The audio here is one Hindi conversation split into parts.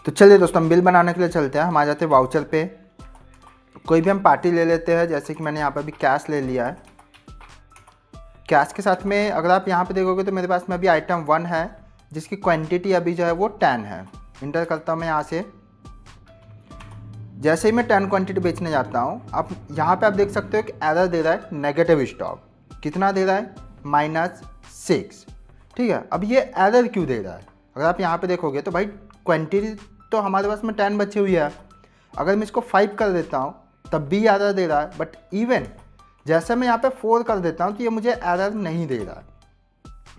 तो चलिए दोस्तों, हम बिल बनाने के लिए चलते हैं। हम आ जाते हैं वाउचर पे। कोई भी हम पार्टी ले लेते हैं, जैसे कि मैंने यहाँ पे अभी कैश ले लिया है। कैश के साथ में अगर आप यहाँ पे देखोगे तो मेरे पास में अभी आइटम 1 है, जिसकी क्वांटिटी अभी जो है वो 10 है। इंटर करता हूँ मैं यहाँ से। जैसे ही मैं 10 क्वांटिटी बेचने जाता हूँ, आप यहाँ पे आप देख सकते हो कि एरर दे रहा है नेगेटिव स्टॉक। कितना दे रहा है? -6। ठीक है, अब ये एरर क्यों दे रहा है? अगर आप यहाँ पे देखोगे तो भाई क्वांटिटी तो हमारे पास में 10 बची हुई है। अगर मैं इसको 5 कर देता हूँ तब भी एरर दे रहा है। बट इवन जैसे मैं यहाँ पे 4 कर देता हूँ तो ये मुझे एरर नहीं दे रहा है।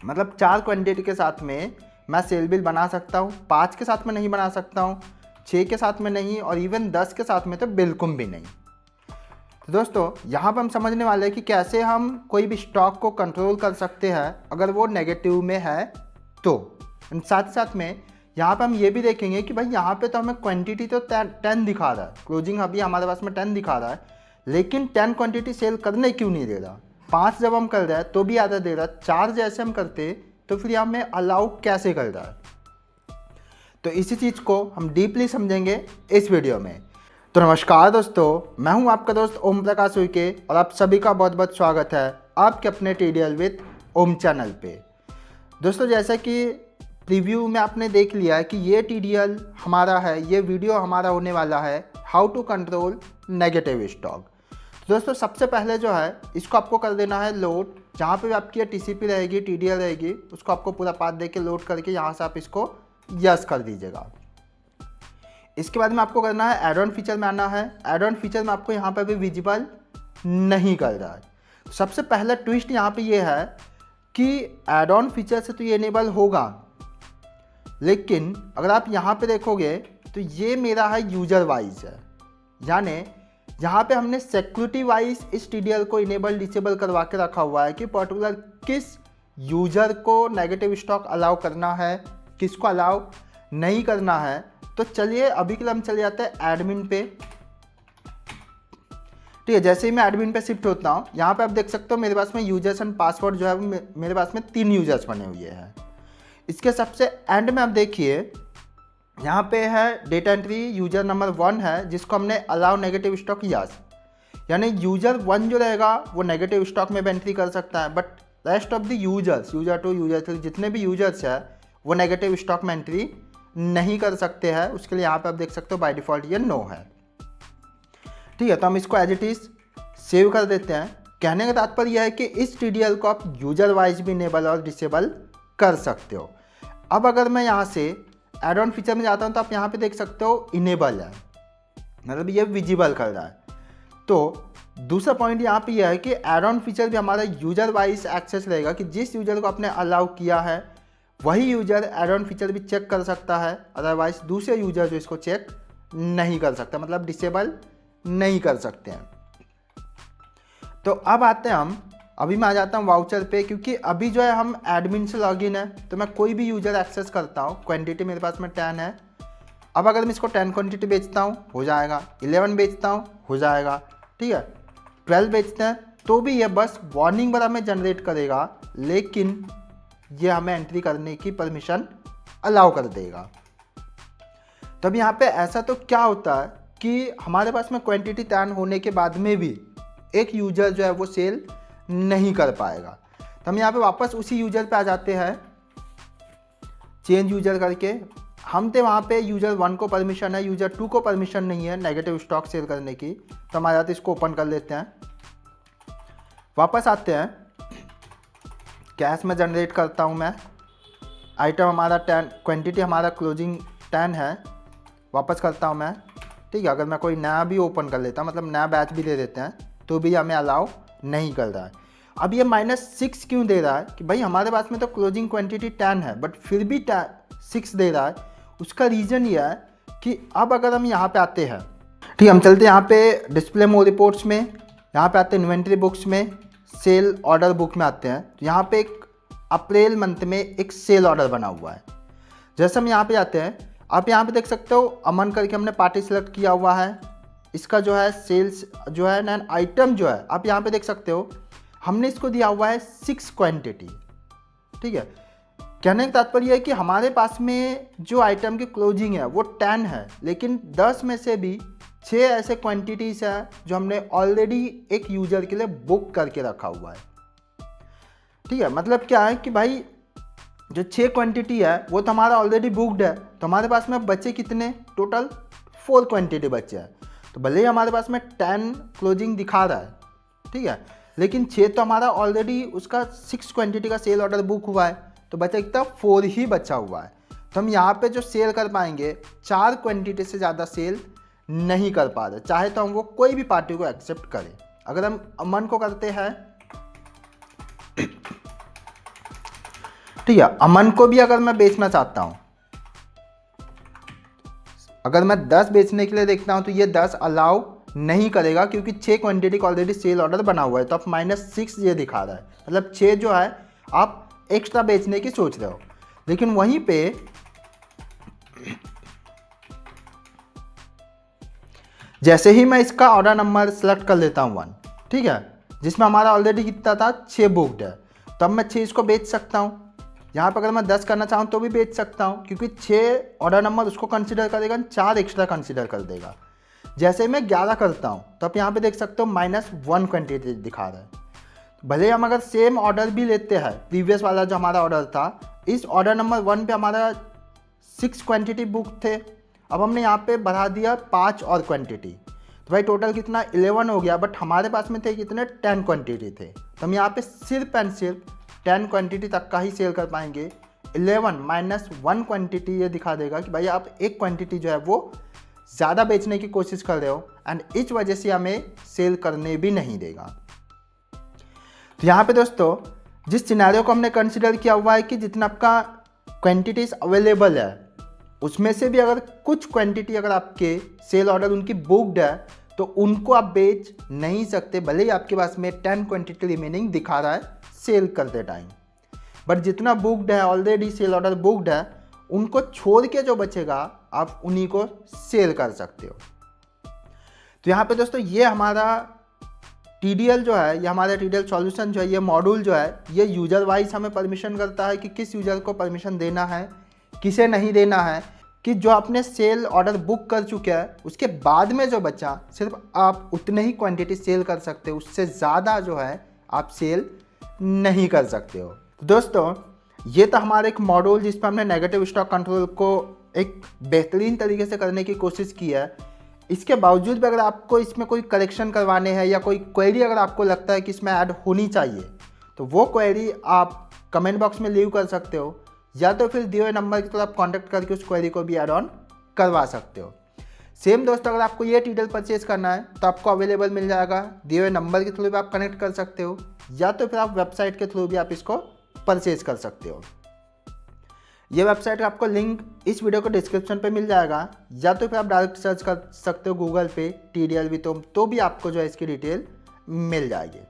मतलब 4 क्वांटिटी के साथ में मैं सेल बिल बना सकता हूँ, 5 के साथ में नहीं बना सकता हूँ, 6 के साथ में नहीं, और इवन 10 के साथ में तो बिल्कुल भी नहीं। तो दोस्तों, यहाँ पर हम समझने वाले हैं कि कैसे हम कोई भी स्टॉक को कंट्रोल कर सकते हैं अगर वो नेगेटिव में है तो। साथ ही साथ में यहाँ पर हम ये भी देखेंगे कि भाई यहाँ पे तो हमें क्वांटिटी तो 10 दिखा रहा है, क्लोजिंग अभी हमारे पास में 10 दिखा रहा है, लेकिन 10 क्वांटिटी सेल करने क्यों नहीं दे रहा? 5 जब हम कर रहे हैं तो भी आधा दे रहा है, 4 जैसे हम करते तो फिर हमें अलाउ कैसे कर रहा है? तो इसी चीज़ को हम डीपली समझेंगे इस वीडियो में। तो नमस्कार दोस्तों, मैं हूं आपका दोस्त ओम प्रकाश उइके और आप सभी का बहुत बहुत स्वागत है आपके अपने टीडीएल विद ओम चैनल पे। दोस्तों, जैसा कि प्रीव्यू में आपने देख लिया है कि ये टीडीएल हमारा है, ये वीडियो हमारा होने वाला है how to control negative stock. तो दोस्तों, सबसे पहले जो है इसको आपको कर देना है लोड। जहाँ पे भी आपकी टीसीपी रहेगी, टीडीएल रहेगी, उसको आपको पूरा पाथ दे के लोड करके यहाँ से आप इसको यस कर दीजिएगा। इसके बाद में आपको करना है एड ऑन फीचर में आना है। एड ऑन फीचर में आपको यहाँ पे भी विजिबल नहीं कर रहा है। सबसे पहला ट्विस्ट यहाँ पे ये है कि एड ऑन फीचर से तो ये इनेबल होगा, लेकिन अगर आप यहाँ पे देखोगे तो ये मेरा है यूजर वाइज है, यानी यहाँ पे हमने सिक्योरिटी वाइज इस टीडीएल को इनेबल डिसेबल करवा के रखा हुआ है कि पर्टिकुलर किस यूजर को नेगेटिव स्टॉक अलाउ करना है, किसको अलाउ नहीं करना है। तो चलिए अभी के लिए हम चले जाते हैं एडमिन पे। ठीक है, जैसे ही मैं एडमिन पे शिफ्ट होता हूँ, यहाँ पे आप देख सकते हो मेरे पास में यूजर्स एंड पासवर्ड जो है मेरे पास में 3 यूजर्स बने हुए हैं। इसके सबसे एंड में आप देखिए यहाँ पे है डेटा एंट्री यूजर नंबर 1 है, जिसको हमने अलाउ नेगेटिव स्टॉक यस, यानी यूजर 1 जो रहेगा वो नेगेटिव स्टॉक में भी एंट्री कर सकता है, but rest of the users, user 2 user 3 जितने भी यूजर्स है वो नेगेटिव स्टॉक में एंट्री नहीं कर सकते हैं। उसके लिए यहाँ पे आप देख सकते हो बाय डिफ़ॉल्ट ये नो है। ठीक है, तो हम इसको एज इट इज़ सेव कर देते हैं। कहने का तात्पर्य यह है कि इस टीडीएल को आप यूजर वाइज भी इनेबल और डिसेबल कर सकते हो। अब अगर मैं यहाँ से एड ऑन फीचर में जाता हूँ तो आप यहाँ पे देख सकते हो इनेबल है, मतलब ये विजिबल कर रहा है। तो दूसरा पॉइंट यहाँ पे यह है कि एड ऑन फीचर भी हमारा यूजर वाइज एक्सेस रहेगा कि जिस यूजर को आपने अलाउ किया है वही यूजर एड ऑन फीचर भी चेक कर सकता है, अदरवाइज दूसरे यूजर जो इसको चेक नहीं कर सकता, मतलब डिसेबल नहीं कर सकते हैं। तो अब आते हैं हम, अभी मैं आ जाता हूँ वाउचर पे, क्योंकि अभी जो है हम एडमिन से लॉगिन है तो मैं कोई भी यूजर एक्सेस करता हूँ। क्वांटिटी मेरे पास में 10 है। अब अगर मैं इसको 10 क्वांटिटी बेचता हूँ हो जाएगा, 11 बेचता हूँ हो जाएगा, ठीक है, 12 बेचते हैं तो भी ये बस वार्निंग बार हमें जनरेट करेगा, लेकिन ये हमें एंट्री करने की परमिशन अलाउ कर देगा। तो अब यहाँ पे ऐसा तो क्या होता है कि हमारे पास में क्वांटिटी 10 होने के बाद में भी एक यूजर जो है वो सेल नहीं कर पाएगा। तो हम यहाँ पे वापस उसी यूजर पे आ जाते हैं, चेंज यूजर करके। हम थे वहाँ पे यूजर 1 को परमिशन है, यूजर 2 को परमिशन नहीं है नेगेटिव स्टॉक सेल करने की। तो हम आ जाते इसको ओपन कर लेते हैं, वापस आते हैं, कैश में जनरेट करता हूँ मैं। आइटम हमारा 10, क्वांटिटी हमारा क्लोजिंग 10 है, वापस करता हूँ मैं। ठीक है, अगर मैं कोई नया भी ओपन कर लेता, मतलब नया बैच भी दे देते हैं, तो भी हमें अलाउ नहीं कर रहा है। अब ये -6 क्यों दे रहा है कि भाई हमारे पास में तो क्लोजिंग क्वांटिटी 10 है बट फिर भी 6 दे रहा है? उसका रीज़न ये है कि अब अगर हम यहाँ पे आते हैं, ठीक है, हम चलते हैं यहाँ पे डिस्प्ले मोर रिपोर्ट्स में, यहाँ पे आते हैं इन्वेंट्री बुक्स में, सेल ऑर्डर बुक में आते हैं। तो यहाँ पे एक अप्रैल मंथ में एक सेल ऑर्डर बना हुआ है। जैसे हम यहाँ पे जाते हैं, आप यहाँ पे देख सकते हो अमन करके हमने पार्टी सेलेक्ट किया हुआ है। इसका जो है सेल्स जो है ना, आइटम जो है आप यहाँ पे देख सकते हो हमने इसको दिया हुआ है 6 क्वांटिटी। ठीक है, कहने का तात्पर्य है कि हमारे पास में जो आइटम की क्लोजिंग है वो 10 है, लेकिन 10 में से भी 6 ऐसे क्वांटिटीज़ हैं जो हमने ऑलरेडी एक यूज़र के लिए बुक करके रखा हुआ है। ठीक है, मतलब क्या है कि भाई जो 6 क्वांटिटी है वो तो हमारा ऑलरेडी बुकड है, तो हमारे पास में बचे कितने, टोटल 4 क्वांटिटी बचे हैं। तो भले ही हमारे पास में 10 क्लोजिंग दिखा रहा है, ठीक है, लेकिन 6 तो हमारा ऑलरेडी उसका 6 क्वांटिटी का सेल ऑर्डर बुक हुआ है, तो बचा कितना 4 ही बचा हुआ है। तो हम यहाँ पे जो सेल कर पाएंगे 4 क्वांटिटी से ज़्यादा सेल नहीं कर पा रहे, चाहे तो हम वो कोई भी पार्टी को एक्सेप्ट करें। अगर हम अमन को करते हैं, ठीक है, अमन को भी अगर मैं बेचना चाहता हूँ, अगर मैं 10 बेचने के लिए देखता हूँ तो ये 10 अलाउ नहीं करेगा क्योंकि 6 क्वांटिटी का ऑलरेडी सेल ऑर्डर बना हुआ है। तो आप -6 ये दिखा रहा है, मतलब 6 जो है आप एक्स्ट्रा बेचने की सोच रहे हो। लेकिन वहीं पे जैसे ही मैं इसका ऑर्डर नंबर सेलेक्ट कर लेता हूँ 1, ठीक है, जिसमें हमारा ऑलरेडी कितना था 6 बुक्ड है, तब मैं 6 इसको बेच सकता हूँ। यहाँ पर अगर मैं 10 करना चाहूँ तो भी बेच सकता हूँ क्योंकि 6 ऑर्डर नंबर उसको कंसिडर करेगा, 4 एक्स्ट्रा कंसिडर कर देगा। जैसे मैं 11 करता हूँ तो आप यहाँ पे देख सकते हो -1 क्वांटिटी दिखा रहा है। भले हम अगर सेम ऑर्डर भी लेते हैं, प्रीवियस वाला जो हमारा ऑर्डर था, इस ऑर्डर नंबर 1 पे हमारा 6 क्वांटिटी बुक थे, अब हमने यहाँ पे बढ़ा दिया 5 और क्वांटिटी, तो भाई टोटल कितना 11 हो गया। बट हमारे पास में थे कितने 10 क्वांटिटी थे, तो हम यहाँ पे सिर्फ एंड सिर्फ 10 क्वांटिटी तक का ही सेल कर पाएंगे। 11 - 1 क्वांटिटी ये दिखा देगा कि भाई आप एक क्वांटिटी जो है वो ज़्यादा बेचने की कोशिश कर रहे हो, एंड इस वजह से हमें सेल करने भी नहीं देगा। तो यहाँ पे दोस्तों जिस सिनेरियो को हमने कंसिडर किया हुआ है कि जितना आपका क्वांटिटीज अवेलेबल है उसमें से भी अगर कुछ क्वांटिटी अगर आपके सेल ऑर्डर उनकी बुक्ड है तो उनको आप बेच नहीं सकते, भले ही आपके पास में 10 क्वांटिटी रिमेनिंग दिखा रहा है सेल करते टाइम। बट जितना बुक्ड है ऑलरेडी सेल ऑर्डर बुक्ड है, उनको छोड़ के जो बचेगा आप उन्हीं को सेल कर सकते हो। तो यहाँ पे दोस्तों ये हमारा TDL जो है, ये हमारा TDL सॉल्यूशन जो है, ये मॉड्यूल जो है, ये यूज़र वाइज हमें परमिशन करता है कि किस यूज़र को परमिशन देना है, किसे नहीं देना है, कि जो आपने सेल ऑर्डर बुक कर चुके हैं उसके बाद में जो बचा सिर्फ आप उतने ही क्वांटिटी सेल कर सकते हो, उससे ज़्यादा जो है आप सेल नहीं कर सकते हो। तो दोस्तों ये तो हमारा एक मॉड्यूल जिस पर हमने नेगेटिव स्टॉक कंट्रोल को एक बेहतरीन तरीके से करने की कोशिश की है। इसके बावजूद भी अगर आपको इसमें कोई करेक्शन करवाने हैं या कोई क्वेरी अगर आपको लगता है कि इसमें ऐड होनी चाहिए तो वो क्वेरी आप कमेंट बॉक्स में लीव कर सकते हो, या तो फिर दिए हुए नंबर की तरफ आप कॉन्टैक्ट करके उस क्वेरी को भी ऐड ऑन करवा सकते हो। सेम दोस्तों अगर आपको ये TDL परचेज करना है तो आपको अवेलेबल मिल जाएगा, दिए हुए नंबर के थ्रू भी आप कनेक्ट कर सकते हो, या तो फिर आप वेबसाइट के थ्रू भी आप इसको परचेज कर सकते हो। ये वेबसाइट का आपको लिंक इस वीडियो को डिस्क्रिप्शन पे मिल जाएगा, या तो फिर आप डायरेक्ट सर्च कर सकते हो गूगल पे TDL वितोम, तो भी आपको जो है इसकी डिटेल मिल जाएगी।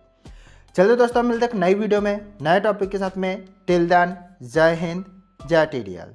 चलिए दोस्तों मिलते हैं एक नई वीडियो में नए टॉपिक के साथ में। टिल देन जय हिंद, जय TDL।